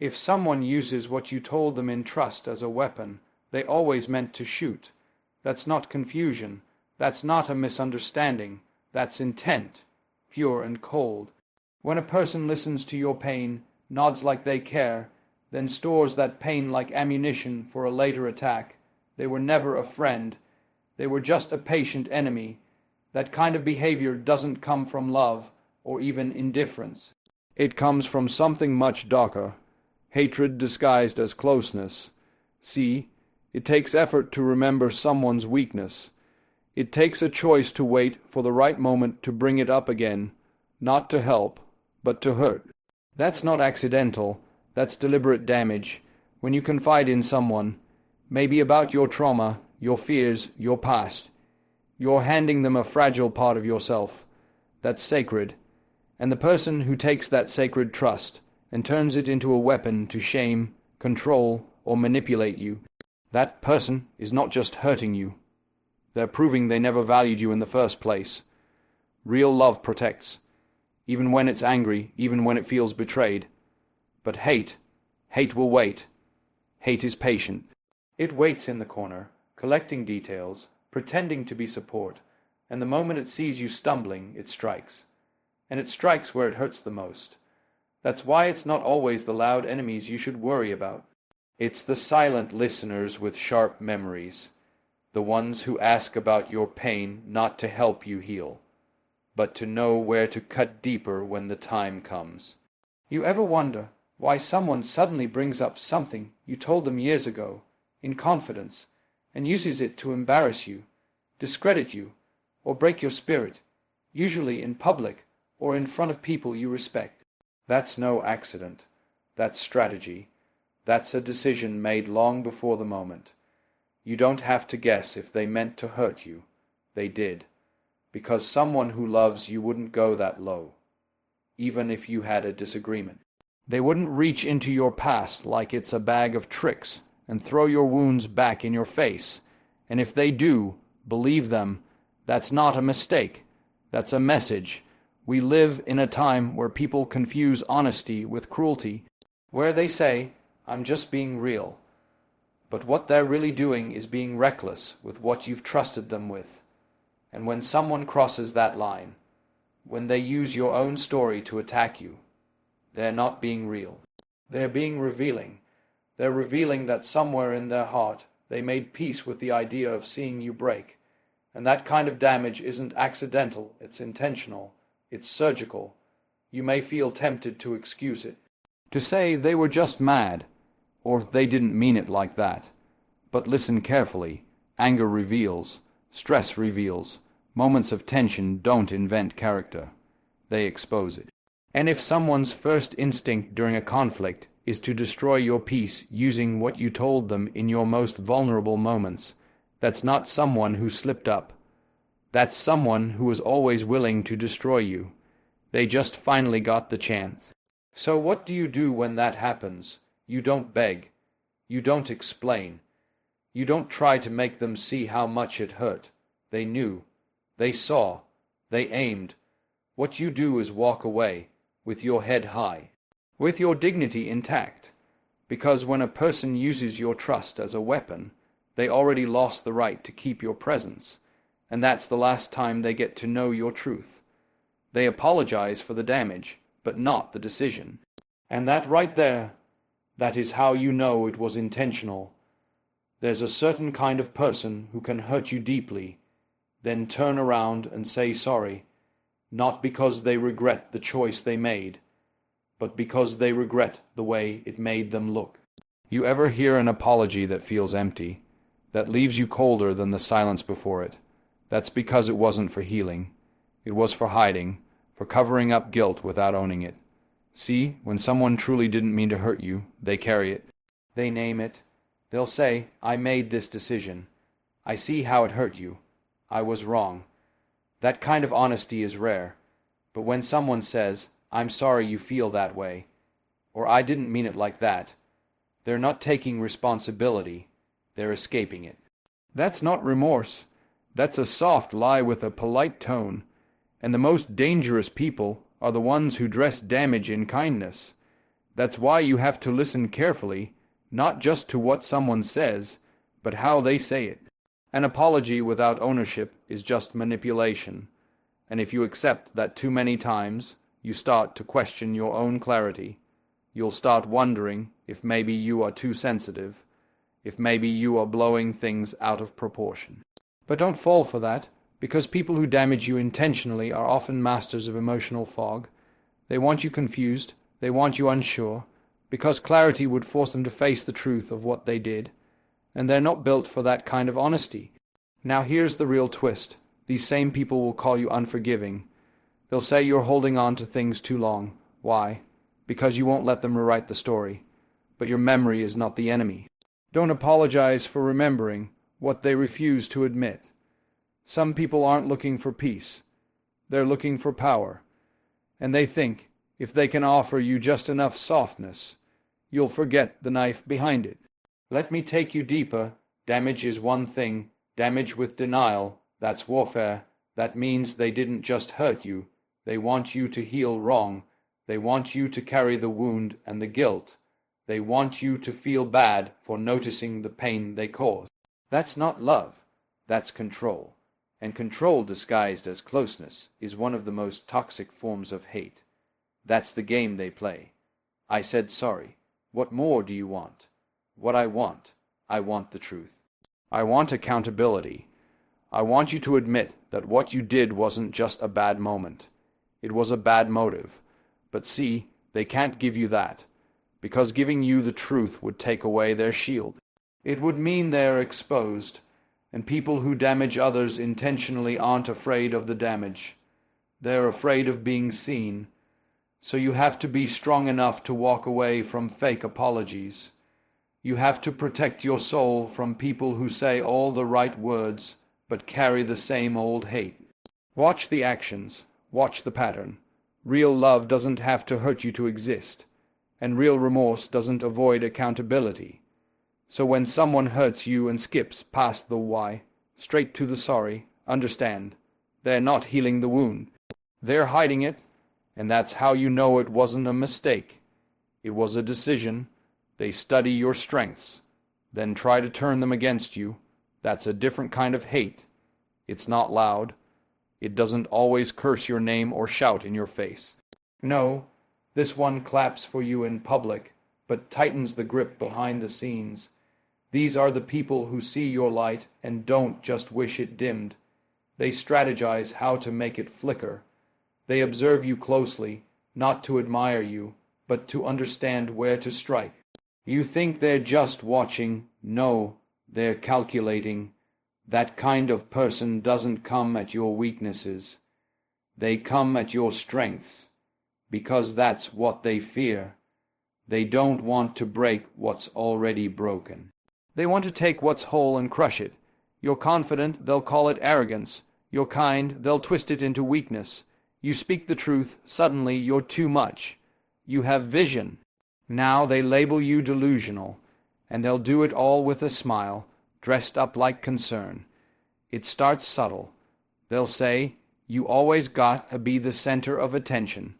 If someone uses what you told them in trust as a weapon, they always meant to shoot. That's not confusion. That's not a misunderstanding. That's intent, pure and cold. When a person listens to your pain, nods like they care, then stores that pain like ammunition for a later attack, they were never a friend. They were just a patient enemy. That kind of behavior doesn't come from love or even indifference. It comes from something much darker. Hatred disguised as closeness. See, it takes effort to remember someone's weakness. It takes a choice to wait for the right moment to bring it up again, not to help, but to hurt. That's not accidental, that's deliberate damage. When you confide in someone, maybe about your trauma, your fears, your past, you're handing them a fragile part of yourself. That's sacred. And the person who takes that sacred trust and turns it into a weapon to shame, control, or manipulate you, that person is not just hurting you. They're proving they never valued you in the first place. Real love protects, even when it's angry, even when it feels betrayed. But hate will wait. Hate is patient. It waits in the corner, collecting details, pretending to be support, and the moment it sees you stumbling, it strikes. And it strikes where it hurts the most. That's why it's not always the loud enemies you should worry about. It's the silent listeners with sharp memories, the ones who ask about your pain not to help you heal, but to know where to cut deeper when the time comes. You ever wonder why someone suddenly brings up something you told them years ago, in confidence, and uses it to embarrass you, discredit you, or break your spirit, usually in public or in front of people you respect? That's no accident. That's strategy. That's a decision made long before the moment. You don't have to guess if they meant to hurt you. They did. Because someone who loves you wouldn't go that low, even if you had a disagreement. They wouldn't reach into your past like it's a bag of tricks and throw your wounds back in your face. And if they do, believe them, that's not a mistake. That's a message. We live in a time where people confuse honesty with cruelty, where they say, "I'm just being real." But what they're really doing is being reckless with what you've trusted them with. And when someone crosses that line, when they use your own story to attack you, they're not being real. They're being revealing. They're revealing that somewhere in their heart they made peace with the idea of seeing you break. And that kind of damage isn't accidental, it's intentional, it's surgical. You may feel tempted to excuse it, to say they were just mad, or they didn't mean it like that. But listen carefully. Anger reveals. Stress reveals. Moments of tension don't invent character. They expose it. And if someone's first instinct during a conflict is to destroy your peace using what you told them in your most vulnerable moments, that's not someone who slipped up. That's someone who was always willing to destroy you. They just finally got the chance. So what do you do when that happens? You don't beg. You don't explain. You don't try to make them see how much it hurt. They knew. They saw. They aimed. What you do is walk away, with your head high, with your dignity intact. Because when a person uses your trust as a weapon, they already lost the right to keep your presence. And that's the last time they get to know your truth. They apologize for the damage, but not the decision. And that right there, that is how you know it was intentional. There's a certain kind of person who can hurt you deeply, then turn around and say sorry, not because they regret the choice they made, but because they regret the way it made them look. You ever hear an apology that feels empty, that leaves you colder than the silence before it? That's because it wasn't for healing. It was for hiding, for covering up guilt without owning it. See, when someone truly didn't mean to hurt you, they carry it. They name it. They'll say, "I made this decision. I see how it hurt you. I was wrong." That kind of honesty is rare. But when someone says, "I'm sorry you feel that way," or "I didn't mean it like that," they're not taking responsibility. They're escaping it. That's not remorse. That's a soft lie with a polite tone. And the most dangerous people are the ones who dress damage in kindness. That's why you have to listen carefully, not just to what someone says, but how they say it. An apology without ownership is just manipulation, and if you accept that too many times, you start to question your own clarity. You'll start wondering if maybe you are too sensitive, if maybe you are blowing things out of proportion. But don't fall for that, because people who damage you intentionally are often masters of emotional fog. They want you confused, they want you unsure, because clarity would force them to face the truth of what they did, and they're not built for that kind of honesty. Now here's the real twist. These same people will call you unforgiving. They'll say you're holding on to things too long. Why? Because you won't let them rewrite the story. But your memory is not the enemy. Don't apologize for remembering what they refuse to admit. Some people aren't looking for peace. They're looking for power. And they think if they can offer you just enough softness, you'll forget the knife behind it. Let me take you deeper. Damage is one thing. Damage with denial, that's warfare. That means they didn't just hurt you. They want you to heal wrong. They want you to carry the wound and the guilt. They want you to feel bad for noticing the pain they caused. That's not love. That's control. And control disguised as closeness is one of the most toxic forms of hate. That's the game they play. I said sorry. What more do you want? What I want the truth. I want accountability. I want you to admit that what you did wasn't just a bad moment. It was a bad motive. But see, they can't give you that, because giving you the truth would take away their shield. It would mean they're exposed, and people who damage others intentionally aren't afraid of the damage. They're afraid of being seen. So you have to be strong enough to walk away from fake apologies. You have to protect your soul from people who say all the right words, but carry the same old hate. Watch the actions. Watch the pattern. Real love doesn't have to hurt you to exist, and real remorse doesn't avoid accountability. So when someone hurts you and skips past the why, straight to the sorry, understand, they're not healing the wound. They're hiding it, and that's how you know it wasn't a mistake. It was a decision. They study your strengths, then try to turn them against you. That's a different kind of hate. It's not loud. It doesn't always curse your name or shout in your face. No, this one claps for you in public, but tightens the grip behind the scenes. These are the people who see your light and don't just wish it dimmed. They strategize how to make it flicker. They observe you closely, not to admire you, but to understand where to strike. You think they're just watching. No, they're calculating. That kind of person doesn't come at your weaknesses. They come at your strengths, because that's what they fear. They don't want to break what's already broken. They want to take what's whole and crush it. You're confident, they'll call it arrogance. You're kind, they'll twist it into weakness. You speak the truth, suddenly you're too much. You have vision. Now they label you delusional, and they'll do it all with a smile, dressed up like concern. It starts subtle. They'll say, you always got to be the center of attention,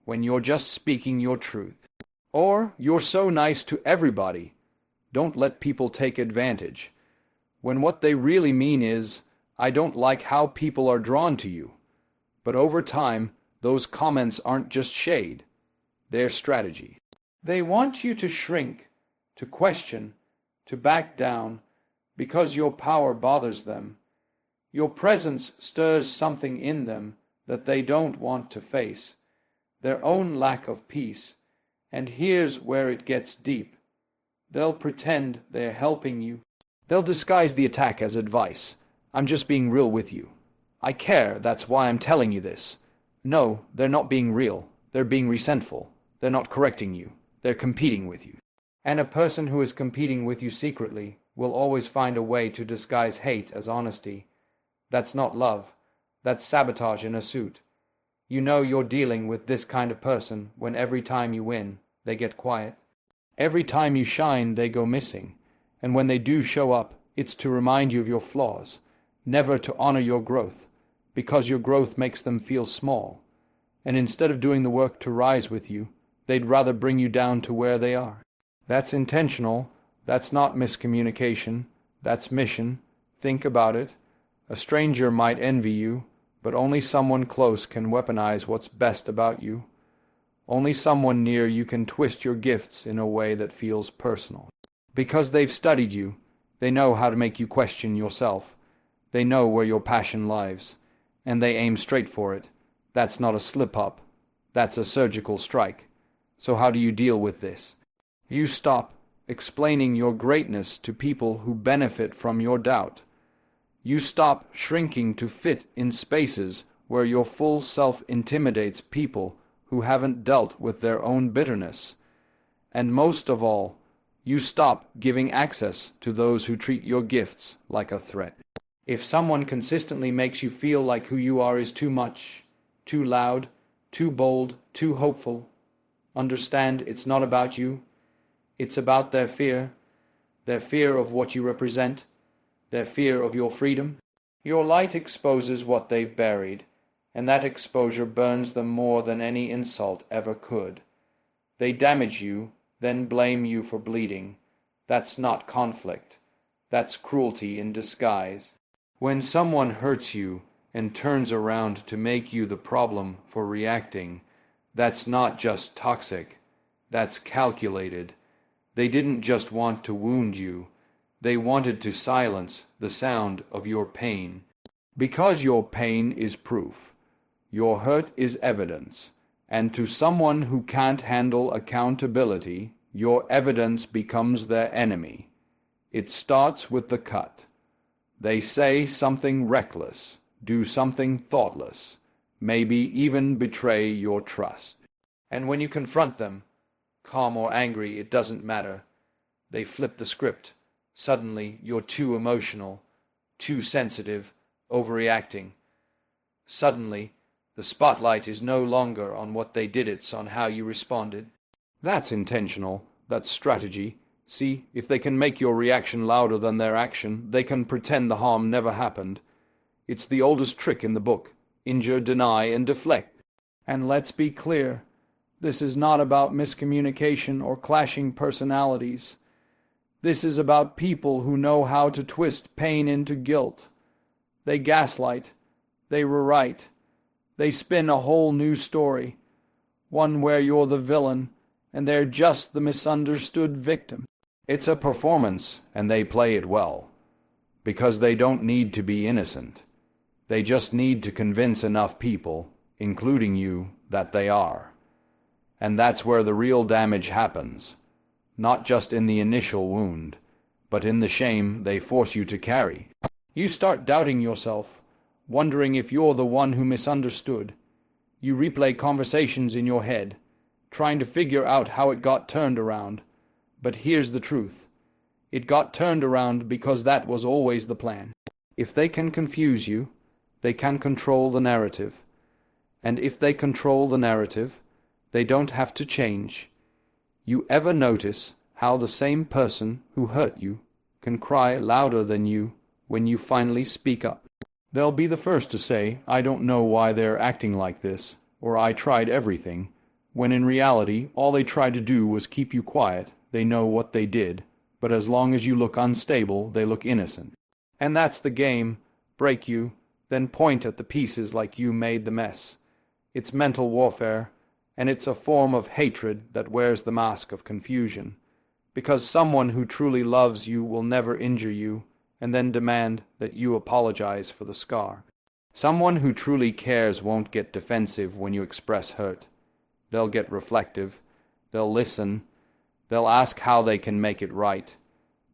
when you're just speaking your truth. Or, you're so nice to everybody. Don't let people take advantage. When what they really mean is, I don't like how people are drawn to you. But over time, those comments aren't just shade. They're strategy. They want you to shrink, to question, to back down, because your power bothers them. Your presence stirs something in them that they don't want to face, their own lack of peace. And here's where it gets deep. They'll pretend they're helping you. They'll disguise the attack as advice. I'm just being real with you. I care, that's why I'm telling you this. No, they're not being real. They're being resentful. They're not correcting you. They're competing with you. And a person who is competing with you secretly will always find a way to disguise hate as honesty. That's not love. That's sabotage in a suit. You know you're dealing with this kind of person when every time you win, they get quiet. Every time you shine, they go missing. And when they do show up, it's to remind you of your flaws, never to honor your growth, because your growth makes them feel small. And instead of doing the work to rise with you, They'd rather bring you down to where they are. That's intentional. That's not miscommunication. That's mission. Think about it. A stranger might envy you, but only someone close can weaponize what's best about you. Only someone near you can twist your gifts in a way that feels personal. Because they've studied you, they know how to make you question yourself. They know where your passion lies, and they aim straight for it. That's not a slip-up. That's a surgical strike. So how do you deal with this? You stop explaining your greatness to people who benefit from your doubt. You stop shrinking to fit in spaces where your full self intimidates people who haven't dealt with their own bitterness. And most of all, you stop giving access to those who treat your gifts like a threat. If someone consistently makes you feel like who you are is too much, too loud, too bold, too hopeful, understand it's not about you. It's about their fear of what you represent, their fear of your freedom. Your light exposes what they've buried, and that exposure burns them more than any insult ever could. They damage you, then blame you for bleeding. That's not conflict. That's cruelty in disguise. When someone hurts you and turns around to make you the problem for reacting, that's not just toxic. That's calculated. They didn't just want to wound you. They wanted to silence the sound of your pain. Because your pain is proof. Your hurt is evidence. And to someone who can't handle accountability, your evidence becomes their enemy. It starts with the cut. They say something reckless, do something thoughtless, maybe even betray your trust. And when you confront them, calm or angry, it doesn't matter. They flip the script. Suddenly, you're too emotional, too sensitive, overreacting. Suddenly, the spotlight is no longer on what they did, it's on how you responded. That's intentional. That's strategy. See, if they can make your reaction louder than their action, they can pretend the harm never happened. It's the oldest trick in the book. Injure, deny, and deflect. And let's be clear. This is not about miscommunication or clashing personalities. This is about people who know how to twist pain into guilt. They gaslight. They rewrite. They spin a whole new story. One where you're the villain, and they're just the misunderstood victim. It's a performance, and they play it well. Because they don't need to be innocent. They just need to convince enough people, including you, that they are. And that's where the real damage happens. Not just in the initial wound, but in the shame they force you to carry. You start doubting yourself, wondering if you're the one who misunderstood. You replay conversations in your head, trying to figure out how it got turned around. But here's the truth. It got turned around because that was always the plan. If they can confuse you, they can control the narrative. And if they control the narrative, they don't have to change. You ever notice how the same person who hurt you can cry louder than you when you finally speak up? They'll be the first to say, I don't know why they're acting like this, or I tried everything, when in reality all they tried to do was keep you quiet. They know what they did, but as long as you look unstable, they look innocent. And that's the game. Break you, then point at the pieces like you made the mess. It's mental warfare, and it's a form of hatred that wears the mask of confusion. Because someone who truly loves you will never injure you, and then demand that you apologize for the scar. Someone who truly cares won't get defensive when you express hurt. They'll get reflective. They'll listen. They'll ask how they can make it right.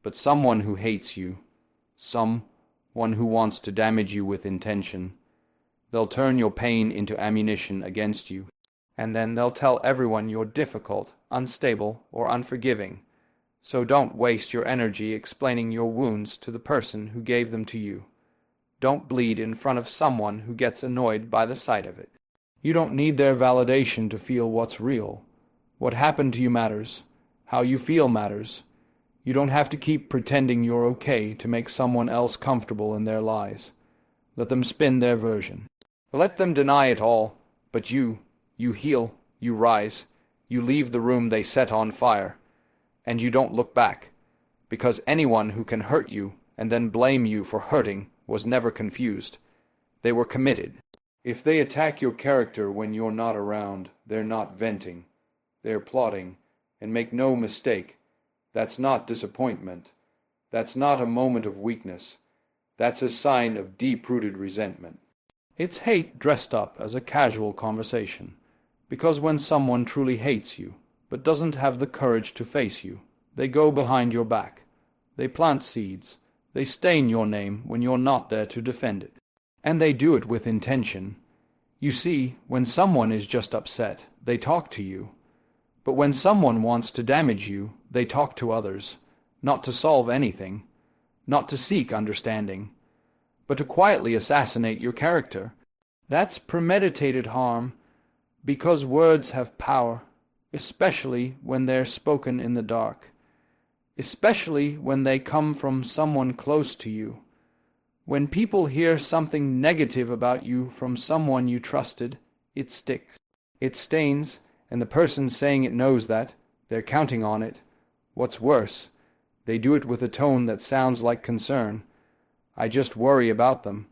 But someone who hates you, someone who wants to damage you with intention, they'll turn your pain into ammunition against you. And then they'll tell everyone you're difficult, unstable, or unforgiving. So don't waste your energy explaining your wounds to the person who gave them to you. Don't bleed in front of someone who gets annoyed by the sight of it. You don't need their validation to feel what's real. What happened to you matters. How you feel matters. You don't have to keep pretending you're okay to make someone else comfortable in their lies. Let them spin their version. Let them deny it all, but you heal, you rise. You leave the room they set on fire, and you don't look back, because anyone who can hurt you and then blame you for hurting was never confused. They were committed. If they attack your character when you're not around, they're not venting. They're plotting, and make no mistake, that's not disappointment. That's not a moment of weakness. That's a sign of deep-rooted resentment. It's hate dressed up as a casual conversation, because when someone truly hates you, but doesn't have the courage to face you, they go behind your back. They plant seeds. They stain your name when you're not there to defend it. And they do it with intention. You see, when someone is just upset, they talk to you. But when someone wants to damage you, they talk to others, not to solve anything, not to seek understanding, but to quietly assassinate your character. That's premeditated harm, because words have power, especially when they're spoken in the dark, especially when they come from someone close to you. When people hear something negative about you from someone you trusted, it sticks. It stains, and the person saying it knows that. They're counting on it. What's worse, they do it with a tone that sounds like concern. I just worry about them.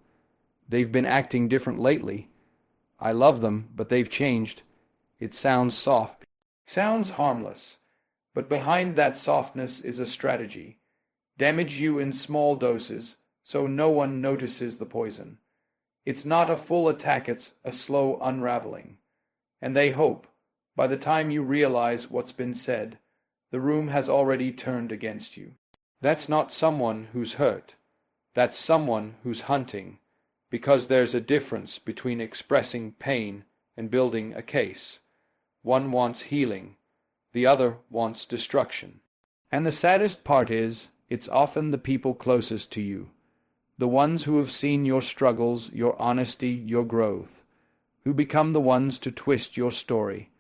They've been acting different lately. I love them, but they've changed. It sounds soft. Sounds harmless. But behind that softness is a strategy. Damage you in small doses, so no one notices the poison. It's not a full attack, it's a slow unraveling. And they hope, by the time you realize what's been said, the room has already turned against you. That's not someone who's hurt. That's someone who's hunting, because there's a difference between expressing pain and building a case. One wants healing, the other wants destruction. And the saddest part is, it's often the people closest to you, the ones who have seen your struggles, your honesty, your growth, who become the ones to twist your story.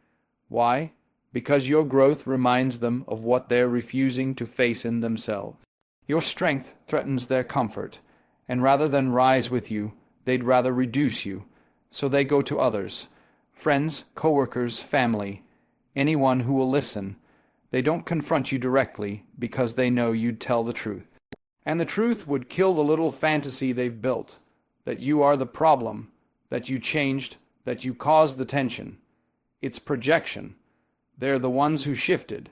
Why? Because your growth reminds them of what they're refusing to face in themselves. Your strength threatens their comfort, and rather than rise with you, they'd rather reduce you, so they go to others, friends, co-workers, family, anyone who will listen. They don't confront you directly because they know you'd tell the truth. And the truth would kill the little fantasy they've built, that you are the problem, that you changed, that you caused the tension. It's projection. They're the ones who shifted.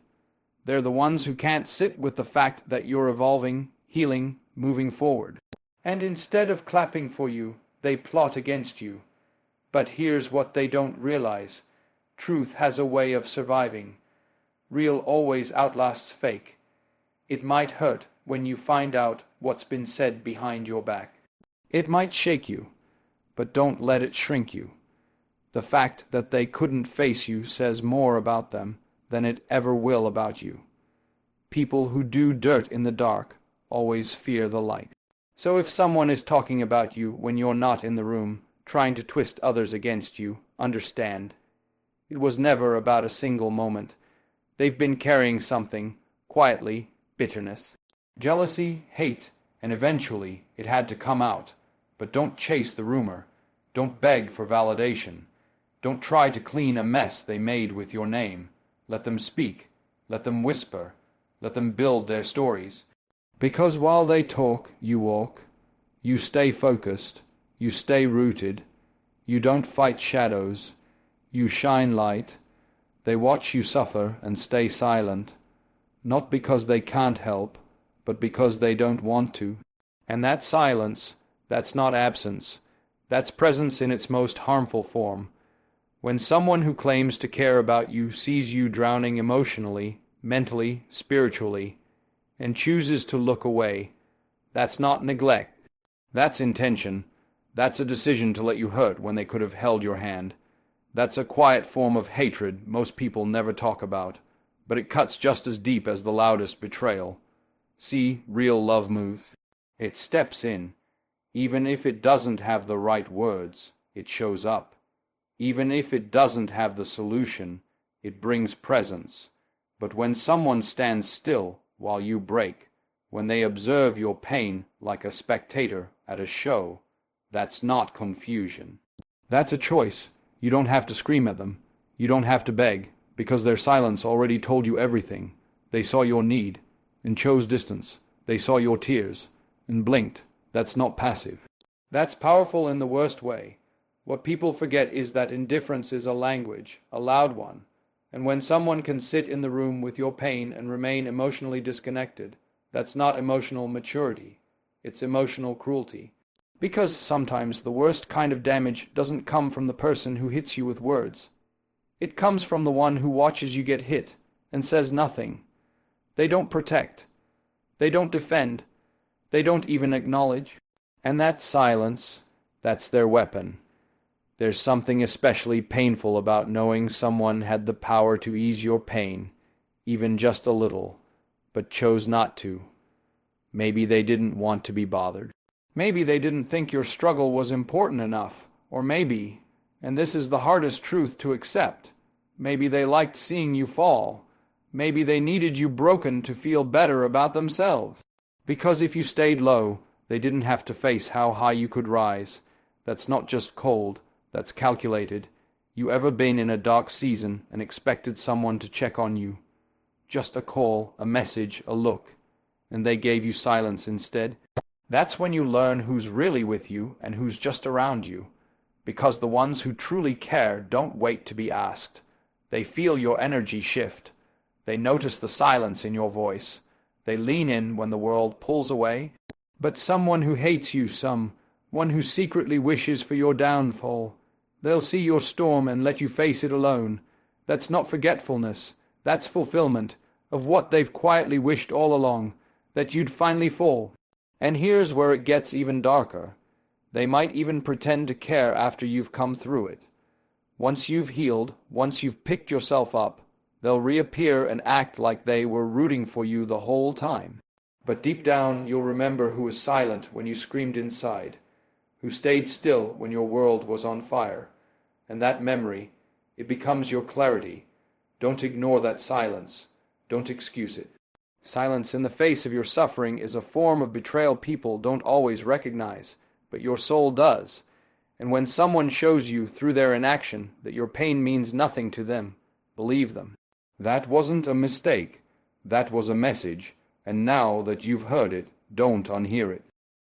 They're the ones who can't sit with the fact that you're evolving, healing, moving forward. And instead of clapping for you, they plot against you. But here's what they don't realize. Truth has a way of surviving. Real always outlasts fake. It might hurt when you find out what's been said behind your back. It might shake you, but don't let it shrink you. The fact that they couldn't face you says more about them than it ever will about you. People who do dirt in the dark always fear the light. So if someone is talking about you when you're not in the room, trying to twist others against you, understand. It was never about a single moment. They've been carrying something, quietly, bitterness, jealousy, hate, and eventually it had to come out. But don't chase the rumor. Don't beg for validation. Don't try to clean a mess they made with your name. Let them speak. Let them whisper. Let them build their stories. Because while they talk, you walk. You stay focused. You stay rooted. You don't fight shadows. You shine light. They watch you suffer and stay silent. Not because they can't help, but because they don't want to. And that silence, that's not absence. That's presence in its most harmful form. When someone who claims to care about you sees you drowning emotionally, mentally, spiritually, and chooses to look away, that's not neglect. That's intention. That's a decision to let you hurt when they could have held your hand. That's a quiet form of hatred most people never talk about, but it cuts just as deep as the loudest betrayal. See, real love moves. It steps in. Even if it doesn't have the right words, it shows up. Even if it doesn't have the solution, it brings presence. But when someone stands still while you break, when they observe your pain like a spectator at a show, that's not confusion. That's a choice. You don't have to scream at them. You don't have to beg. because their silence already told you everything. They saw your need and chose distance. They saw your tears and blinked. That's not passive. That's powerful in the worst way. What people forget is that indifference is a language, a loud one. And when someone can sit in the room with your pain and remain emotionally disconnected, that's not emotional maturity. It's emotional cruelty. Because sometimes the worst kind of damage doesn't come from the person who hits you with words. It comes from the one who watches you get hit and says nothing. They don't protect. They don't defend. They don't even acknowledge. And that silence, that's their weapon. There's something especially painful about knowing someone had the power to ease your pain, even just a little, but chose not to. Maybe they didn't want to be bothered. Maybe they didn't think your struggle was important enough. Or maybe, and this is the hardest truth to accept, maybe they liked seeing you fall. Maybe they needed you broken to feel better about themselves. Because if you stayed low, they didn't have to face how high you could rise. That's not just cold, that's calculated. You ever been in a dark season and expected someone to check on you? Just a call, a message, a look, and they gave you silence instead? That's when you learn who's really with you and who's just around you. Because the ones who truly care don't wait to be asked. They feel your energy shift. They notice the silence in your voice. They lean in when the world pulls away. But someone who hates you, one who secretly wishes for your downfall, they'll see your storm and let you face it alone. That's not forgetfulness. That's fulfillment of what they've quietly wished all along, that you'd finally fall. And here's where it gets even darker. They might even pretend to care after you've come through it. Once you've healed, once you've picked yourself up, they'll reappear and act like they were rooting for you the whole time. But deep down, you'll remember who was silent when you screamed inside, who stayed still when your world was on fire. And that memory, it becomes your clarity. Don't ignore that silence. Don't excuse it. Silence in the face of your suffering is a form of betrayal people don't always recognize, but your soul does. And when someone shows you through their inaction that your pain means nothing to them, believe them. That wasn't a mistake. That was a message. And now that you've heard it, don't unhear it.